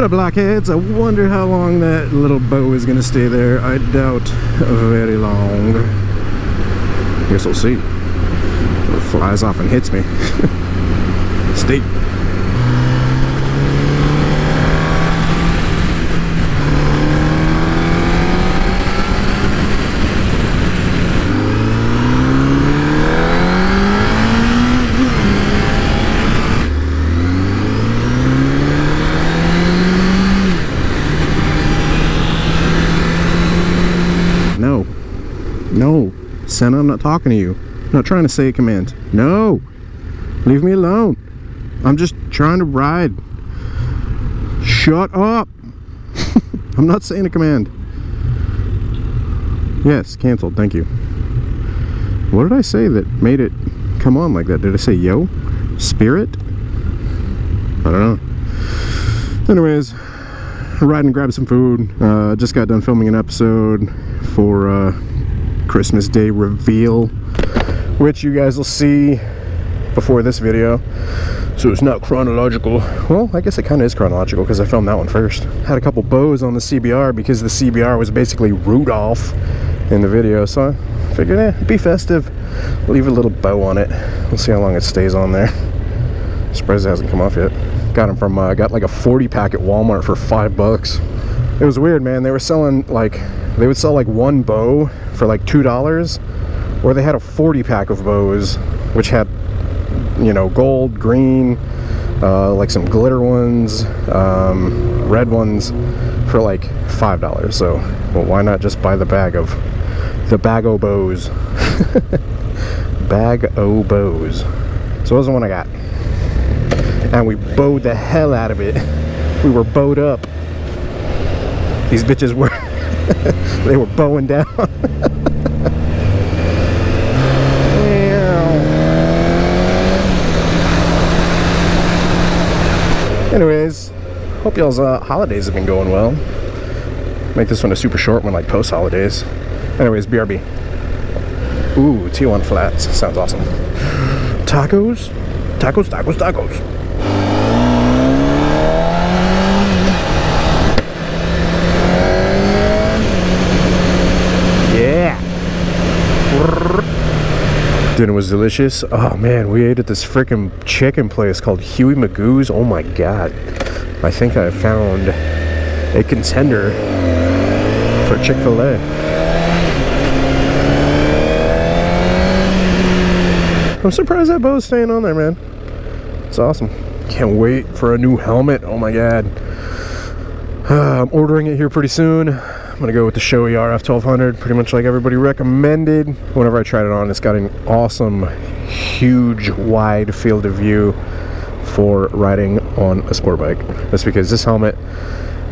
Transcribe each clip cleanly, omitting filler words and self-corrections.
What up, blockheads? I wonder how long that little bow is gonna stay there. I doubt very long. Guess we'll see. It flies off and hits me. Stay. No, Senna, I'm not talking to you. I'm not trying to say a command. No, leave me alone. I'm just trying to ride. Shut up. I'm not saying a command. Yes, canceled, thank you. What did I say that made it come on like that? Did I say yo? Spirit? I don't know. Anyways, riding and grabbing some food. Just got done filming an episode for Christmas Day reveal, which you guys will see before this video, so it's not chronological. Well, I guess it kind of is chronological because I filmed that one first. Had a couple bows on the CBR because the CBR was basically Rudolph in the video, so I figured, be festive, leave a little bow on it. We'll see how long it stays on there. Surprised it hasn't come off yet. Got them from got like a 40 pack at Walmart for $5. It was weird, man. They were selling like, they would sell like one bow for like $2, or they had a 40 pack of bows which had, you know, gold, green, like some glitter ones, red ones for like $5. So, well, why not just buy the bag o' bows? Bag o' bows. So it was the one I got, and we bowed the hell out of it. We were bowed up. These bitches were they were bowing down. Anyways, hope y'all's holidays have been going well. Make this one a super short one, like post holidays. Anyways, BRB. Ooh, T1 flats. Sounds awesome. Tacos? Tacos, tacos, tacos. Dinner was delicious. Oh man, we ate at this freaking chicken place called Huey Magoo's. Oh my god, I think I found a contender for Chick-fil-A. I'm surprised that bow's staying on there, man. It's awesome. Can't wait for a new helmet. Oh my god. I'm ordering it here pretty soon. I'm gonna go with the Shoei RF1200, pretty much like everybody recommended. Whenever I tried it on, it's got an awesome, huge, wide field of view for riding on a sport bike. That's because this helmet,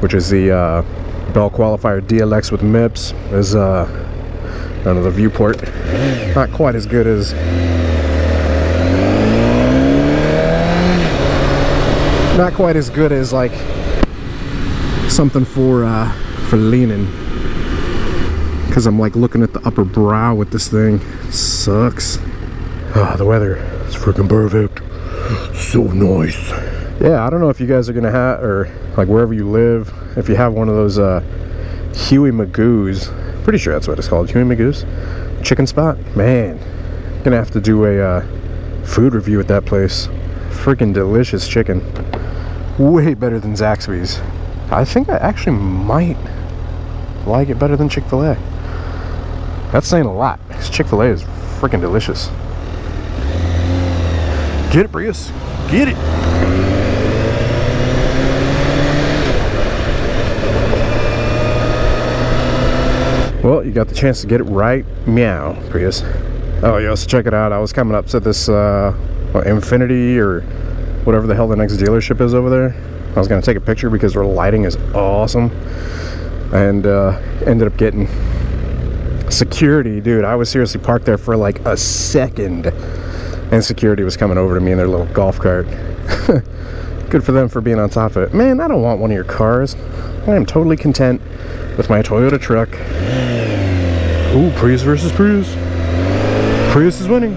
which is the Bell Qualifier DLX with MIPS, is another viewport. Not quite as good as like something for leaning, because I'm like looking at the upper brow with this thing. It sucks. Ah, the weather is freaking perfect. So nice. Yeah, I don't know if you guys are gonna have, or like wherever you live, if you have one of those Huey Magoo's. Pretty sure that's what it's called, Huey Magoo's chicken spot. Man, gonna have to do a food review at that place. Freaking delicious chicken. Way better than Zaxby's. I think I actually might like it better than Chick-fil-A. That's saying a lot, because Chick-fil-A is freaking delicious. Get it, Prius. Get it. Well, you got the chance to get it right. Meow, Prius. Oh, yeah, so check it out. I was coming up to this Infinity or whatever the hell the next dealership is over there. I was going to take a picture because their lighting is awesome. And ended up getting security. Dude, I was seriously parked there for like a second, and security was coming over to me in their little golf cart. Good for them for being on top of it. Man, I don't want one of your cars. I am totally content with my Toyota truck. Ooh, Prius versus Prius. Prius is winning.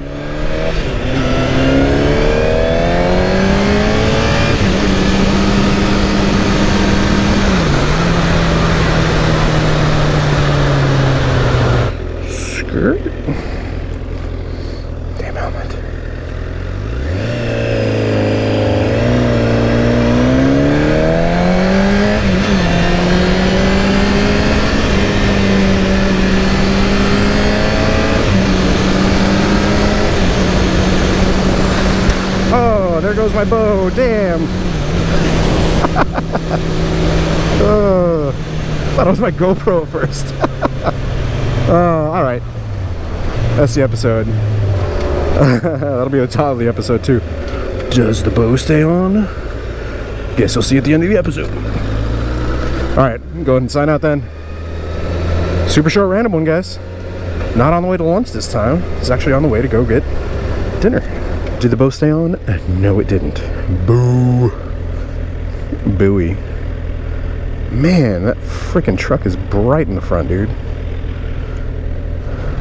my bow. Damn. Thought it was my GoPro at first. Alright. That's the episode. That'll be the title of the episode too. Does the bow stay on? Guess I'll see you at the end of the episode. Alright, go ahead and sign out then. Super short random one, guys. Not on the way to lunch this time. It's actually on the way to go get dinner. Did the bow stay on? No, it didn't. Boo. Booey. Man, that freaking truck is bright in the front, dude.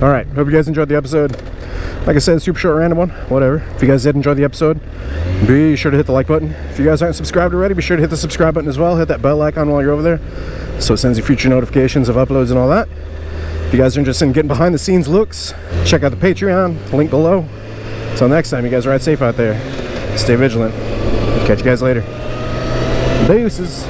Alright, hope you guys enjoyed the episode. Like I said, super short random one, whatever. If you guys did enjoy the episode, be sure to hit the like button. If you guys aren't subscribed already, be sure to hit the subscribe button as well. Hit that bell icon while you're over there, so it sends you future notifications of uploads and all that. If you guys are interested in getting behind the scenes looks, check out the Patreon, link below. Until next time, you guys ride safe out there. Stay vigilant. Catch you guys later. Deuces.